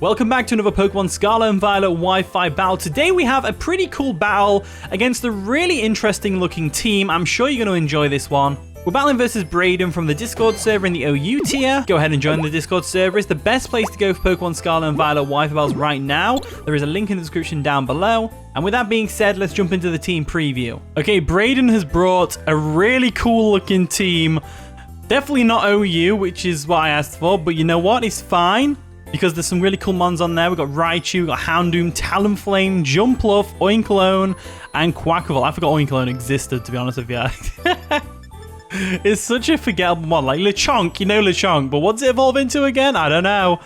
Welcome back to another Pokemon Scarlet and Violet Wi-Fi battle. Today we have a pretty cool battle against a really interesting looking team. I'm sure you're going to enjoy this one. We're battling versus Braden from the Discord server in the OU tier. Go ahead and join the Discord server. It's the best place to go for Pokemon Scarlet and Violet Wi-Fi battles right now. There is a link in the description down below. And with that being said, let's jump into the team preview. Okay, Braden has brought a really cool looking team. Definitely not OU, which is what I asked for. But you know what? It's fine. Because there's some really cool mons on there. We've got Raichu, we've got Houndoom, Talonflame, Jumpluff, Oinkologne, and Quackable. I forgot Oinkologne existed, to be honest with you. It's such a forgettable mon. Like Lechonk, you know Lechonk, but what's it evolve into again? I don't know.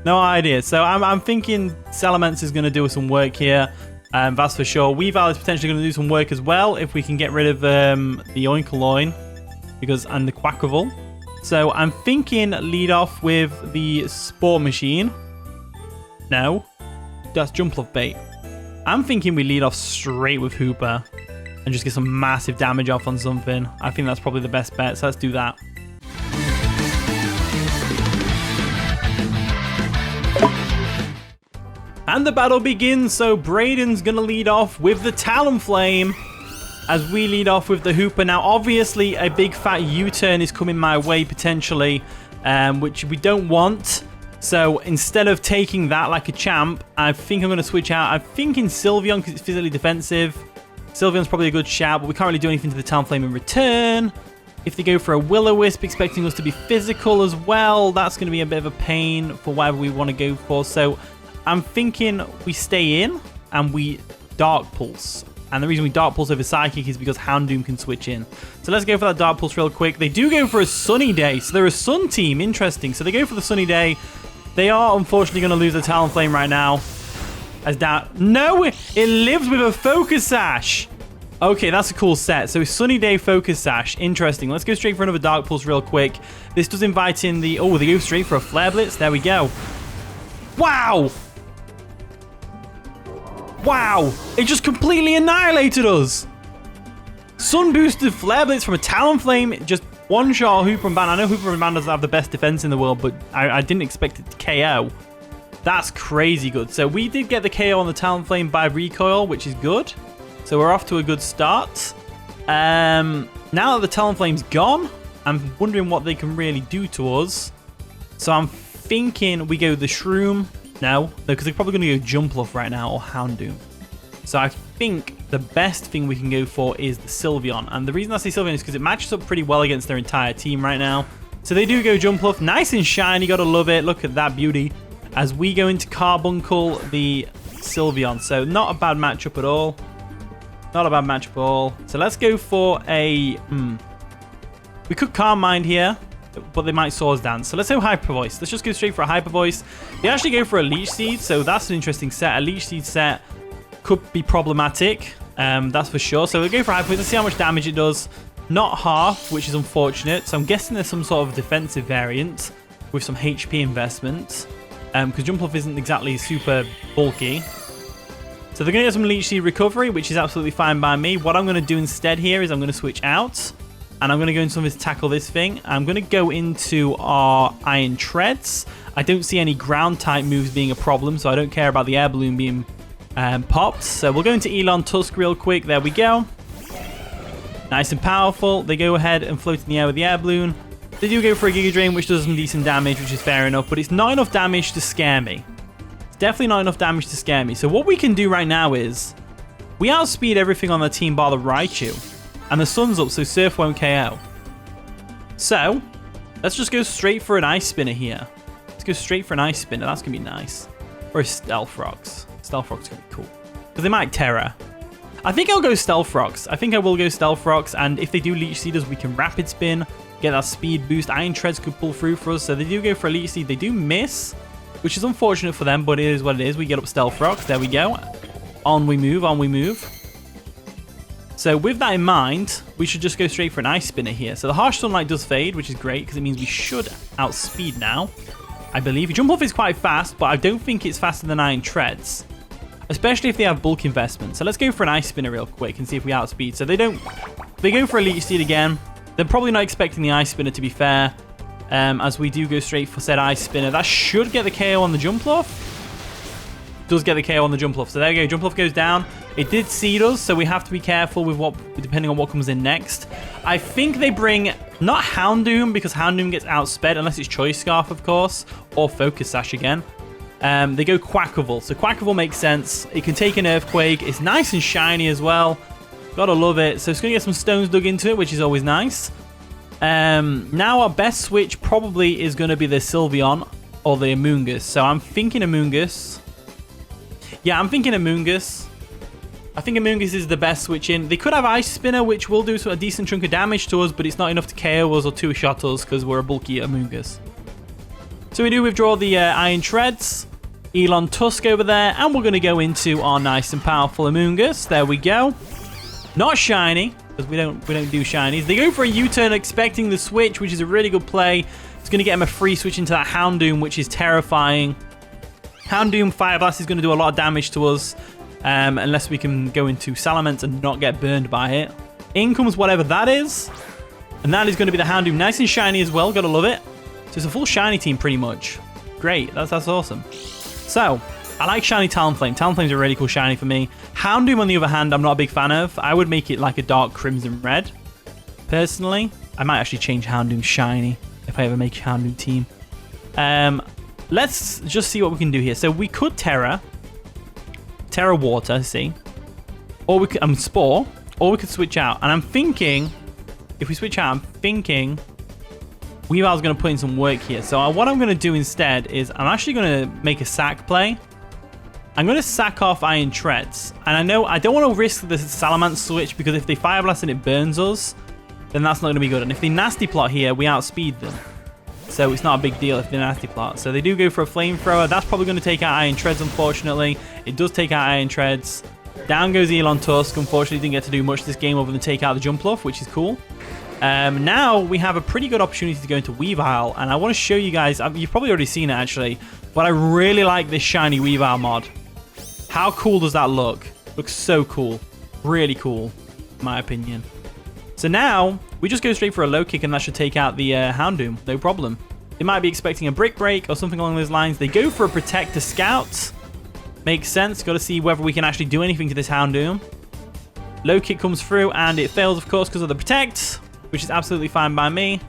No idea. So I'm thinking Salamence is going to do some work here. That's for sure. Weavile is potentially going to do some work as well if we can get rid of the Oinkologne and the Quackable. So I'm thinking lead off with the Spore Machine. No, that's Jumpluff bait. I'm thinking we lead off straight with Hooper and just get some massive damage off on something. I think that's probably the best bet, so let's do that. And the battle begins, so Braden's going to lead off with the Talonflame as we lead off with the Hooper. Now, obviously, a big fat U-turn is coming my way, potentially, which we don't want. So, instead of taking that like a champ, I think I'm going to switch out. I'm thinking Sylveon because it's physically defensive. Sylveon's probably a good shout, but we can't really do anything to the Talonflame in return. If they go for a Will-O-Wisp, expecting us to be physical as well, that's going to be a bit of a pain for whatever we want to go for. So, I'm thinking we stay in and we Dark Pulse. And the reason we Dark Pulse over Psychic is because Houndoom can switch in. So let's go for that Dark Pulse real quick. They do go for a Sunny Day. So they're a Sun team. Interesting. So they go for the Sunny Day. They are unfortunately going to lose the Talonflame right now. No, it lives with a Focus Sash. Okay, that's a cool set. So Sunny Day Focus Sash. Interesting. Let's go straight for another Dark Pulse real quick. This does invite in the... Oh, they go straight for a Flare Blitz. There we go. Wow. Wow, it just completely annihilated us. Sun boosted Flare Blitz from a Talonflame, just one-shot Hooper and Ban. I know Hooper and Ban doesn't have the best defense in the world, but I didn't expect it to KO. That's crazy good. So we did get the KO on the Talonflame by recoil, which is good. So we're off to a good start. Now that the Talonflame's gone, I'm wondering what they can really do to us. So I'm thinking we go the Shroom. No, because they're probably going to go Jumpluff right now or Houndoom. So I think the best thing we can go for is the Sylveon. And the reason I say Sylveon is because it matches up pretty well against their entire team right now. So they do go Jumpluff. Nice and shiny. Got to love it. Look at that beauty. As we go into Carbuncle the Sylveon. So not a bad matchup at all. Not a bad matchup at all. So let's go for a... We could Calm Mind here, but they might Swords Dance. So let's go Hyper Voice. Let's just go straight for a Hyper Voice. They actually go for a Leech Seed, so that's an interesting set. A Leech Seed set could be problematic, that's for sure. So we'll go for Hyper Voice. Let's see how much damage it does. Not half, which is unfortunate. So I'm guessing there's some sort of defensive variant with some HP investment, because Jumpluff isn't exactly super bulky. So they're going to get some Leech Seed recovery, which is absolutely fine by me. What I'm going to do instead here is I'm going to switch out. And I'm going to go into something to tackle this thing. I'm going to go into our Iron Treads. I don't see any ground type moves being a problem, so I don't care about the Air Balloon being popped. So we'll go into Elon Tusk real quick. There we go. Nice and powerful. They go ahead and float in the air with the Air Balloon. They do go for a Giga Drain, which does some decent damage, which is fair enough. But it's not enough damage to scare me. It's definitely not enough damage to scare me. So what we can do right now is we outspeed everything on the team bar the Raichu. And the sun's up, so Surf won't KO. So, let's just go straight for an Ice Spinner here. Let's go straight for an Ice Spinner. That's going to be nice. Or a Stealth Rocks. Stealth Rocks going to be cool. Because they might Terra. I think I'll go Stealth Rocks. I think I will go Stealth Rocks. And if they do Leech Seed us, we can Rapid Spin. Get that speed boost. Iron Treads could pull through for us. So they do go for a Leech Seed. They do miss. Which is unfortunate for them, but it is what it is. We get up Stealth Rocks. There we go. On we move. On we move. So with that in mind, we should just go straight for an Ice Spinner here. So the Harsh Sunlight does fade, which is great because it means we should outspeed now. I believe. Jumpluff is quite fast, but I don't think it's faster than Iron Treads. Especially if they have bulk investment. So let's go for an Ice Spinner real quick and see if we outspeed. So they go for a Leech Seed again. They're probably not expecting the Ice Spinner, to be fair. As we do go straight for said Ice Spinner. That should get the KO on the Jumpluff. does get the KO on the Jumpluff. So there we go. Jumpluff goes down. It did seed us, so we have to be careful with what, depending on what comes in next. I think they bring not Houndoom, because Houndoom gets outsped unless it's Choice Scarf, of course, or Focus Sash again. They go Quackable. So Quackable makes sense. It can take an Earthquake. It's nice and shiny as well. Gotta love it. So it's going to get some stones dug into it, which is always nice. Now our best switch probably is going to be the Sylveon or the Amoonguss. So I'm thinking Amoonguss. Yeah, I'm thinking Amoonguss. I think Amoonguss is the best switch in. They could have Ice Spinner, which will do a decent chunk of damage to us, but it's not enough to KO us or two-shot us because we're a bulky Amoonguss. So we do withdraw the Iron Treads, Elon Tusk over there, and we're going to go into our nice and powerful Amoonguss. There we go. Not shiny, because we don't do shinies. They go for a U-turn expecting the switch, which is a really good play. It's going to get him a free switch into that Houndoom, which is terrifying. Houndoom Fire Blast is going to do a lot of damage to us, unless we can go into Salamence and not get burned by it. In comes whatever that is, and that is going to be the Houndoom. Nice and shiny as well, gotta love it. So it's a full shiny team pretty much. Great, that's awesome. So, I like shiny Talonflame. Talonflame's a really cool shiny for me. Houndoom, on the other hand, I'm not a big fan of. I would make it like a dark crimson red, personally. I might actually change Houndoom shiny if I ever make a Houndoom team. Let's just see what we can do here. So we could Tera Water, see, or we could Spore, or we could switch out. And I'm thinking, if we switch out, I'm thinking Weavile's going to put in some work here. So what I'm going to do instead is I'm actually going to make a sack play. I'm going to sack off Iron Treads. And I know I don't want to risk the Salamence switch, because if they Fire Blast and it burns us, then that's not going to be good. And if they Nasty Plot here, we outspeed them. So it's not a big deal if they Nasty Plot. So they do go for a Flamethrower. That's probably going to take out Iron Treads, unfortunately. It does take out Iron Treads. Down goes Elon Tusk. Unfortunately, didn't get to do much this game other than take out the Jumpluff, which is cool. Now we have a pretty good opportunity to go into Weavile, and I want to show you guys, you've probably already seen it actually, but I really like this shiny Weavile mod. How cool does that look? Looks so cool. Really cool, in my opinion. So now, we just go straight for a low kick, and that should take out the Houndoom, no problem. They might be expecting a Brick Break or something along those lines. They go for a Protect to Scout. Makes sense, got to see whether we can actually do anything to this Houndoom. Low kick comes through, and it fails, of course, because of the Protect, which is absolutely fine by me.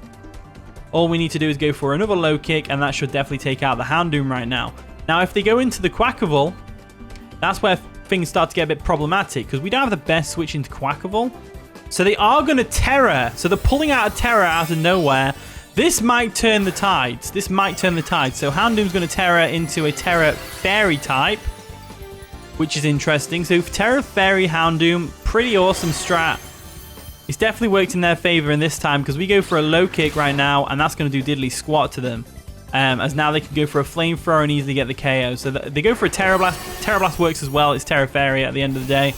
All we need to do is go for another low kick, and that should definitely take out the Houndoom right now. Now, if they go into the Quackable, that's where things start to get a bit problematic, because we don't have the best switch into Quackable. So they are going to Tera. So they're pulling out a Tera out of nowhere. This might turn the tides. This might turn the tides. So Houndoom's going to Tera into a Tera Fairy type, which is interesting. So Tera Fairy Houndoom, pretty awesome strat. It's definitely worked in their favor in this time, because we go for a low kick right now, and that's going to do diddly squat to them. As now they can go for a Flamethrower and easily get the KO. So they go for a Tera Blast. Tera Blast works as well. It's Tera Fairy at the end of the day.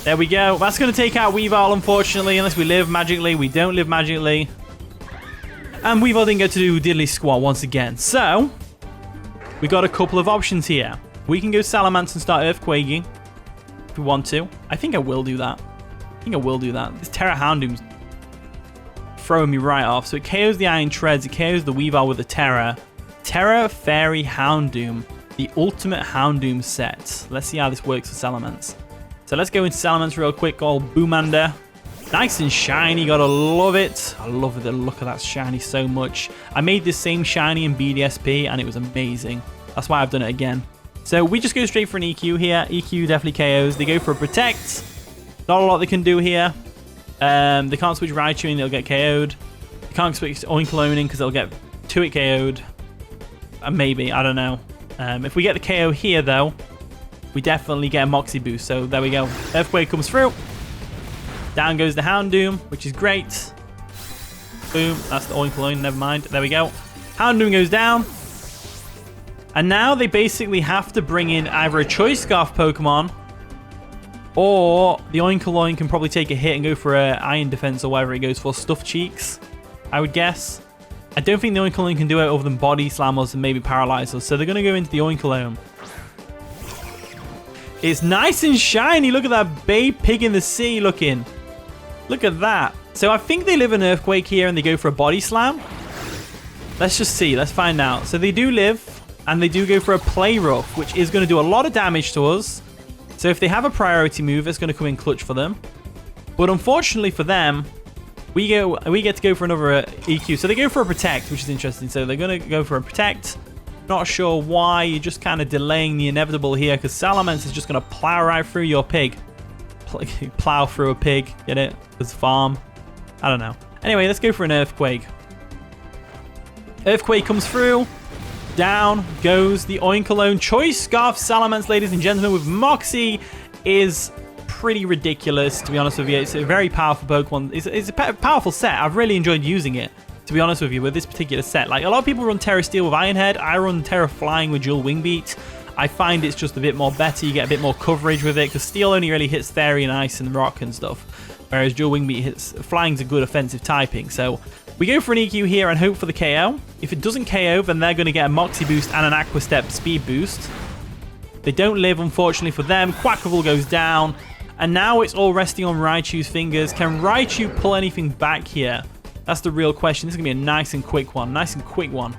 There we go. That's going to take out Weavile, unfortunately, unless we live magically. We don't live magically. And Weavile didn't get to do diddly squat once again. So, we got a couple of options here. We can go Salamence and start Earthquaking if we want to. I think I will do that. This Tera Houndoom's throwing me right off. So it KOs the Iron Treads. It KOs the Weavile with the Tera. Tera Fairy Houndoom. The ultimate Houndoom set. Let's see how this works for Salamence. So let's go into Salamence real quick. Old Boomander. Nice and shiny. Gotta love it. I love the look of that shiny so much. I made this same shiny in BDSP, and it was amazing. That's why I've done it again. So we just go straight for an EQ here. EQ definitely KOs. They go for a Protect. Not a lot they can do here. They can't switch Raichu and they'll get KO'd. They can't switch Oinkoloning because they'll get 2-hit KO'd. Maybe, I don't know. If we get the KO here, though, we definitely get a Moxie boost. So there we go. Earthquake comes through. Down goes the Houndoom, which is great. Boom. That's the Oinkoloning. Never mind. There we go. Houndoom goes down. And now they basically have to bring in either a Choice Scarf Pokemon, or the Oinkoloing can probably take a hit and go for an Iron Defense or whatever it goes for. Stuffed Cheeks, I would guess. I don't think the Oinkoloing can do it other than Body Slam us and maybe Paralyze us. So they're going to go into the Oinkoloing. It's nice and shiny. Look at that Babe Pig in the Sea looking. Look at that. So I think they live in Earthquake here and they go for a Body Slam. Let's just see. Let's find out. So they do live. and they do go for a Play Rough, which is going to do a lot of damage to us. So if they have a priority move, it's going to come in clutch for them. But unfortunately for them, we get to go for another EQ. So they go for a Protect, which is interesting. So they're going to go for a Protect. Not sure why. You're just kind of delaying the inevitable here because Salamence is just going to plow right through your pig. Plow through a pig. Get it? Because farm. I don't know. Anyway, let's go for an Earthquake. Earthquake comes through. Down goes the Oinkologne. Choice Scarf Salamence, ladies and gentlemen, with Moxie is pretty ridiculous, to be honest with you. It's a very powerful Pokemon. It's a powerful set. I've really enjoyed using it, to be honest with you, with this particular set. Like, a lot of people run Terra Steel with Iron Head. I run Terra Flying with Dual Wing Beat. I find it's just a bit more better. You get a bit more coverage with it, because Steel only really hits Fairy and Ice and Rock and stuff, whereas Dual Wing Beat hits... Flying's a good offensive typing, so... We go for an EQ here and hope for the KO. If it doesn't KO, then they're going to get a Moxie boost and an Aqua Step speed boost. They don't live, unfortunately for them. Quackable goes down. And now it's all resting on Raichu's fingers. Can Raichu pull anything back here? That's the real question. This is going to be a nice and quick one. Nice and quick one.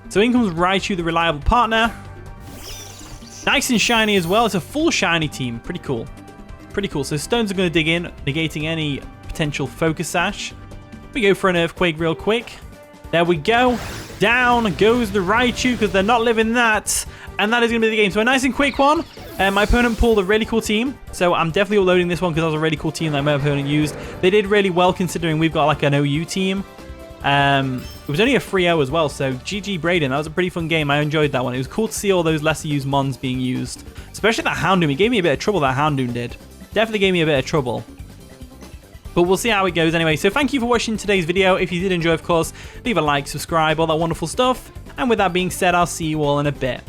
So in comes Raichu, the reliable partner. Nice and shiny as well. It's a full shiny team. Pretty cool. Pretty cool. So stones are going to dig in, negating any potential Focus Sash. We go for an Earthquake real quick. There we go. Down goes the Raichu because they're not living that. And that is going to be the game. So a nice and quick one. My opponent pulled a really cool team. So I'm definitely uploading this one because that was a really cool team that my opponent used. They did really well considering we've got like an OU team. It was only a 3-0 as well. So GG Braden. That was a pretty fun game. I enjoyed that one. It was cool to see all those lesser used Mons being used. Especially that Houndoom. It gave me a bit of trouble, that Houndoom did. Definitely gave me a bit of trouble. But we'll see how it goes anyway. So thank you for watching today's video. If you did enjoy, of course, leave a like, subscribe, all that wonderful stuff. And with that being said, I'll see you all in a bit.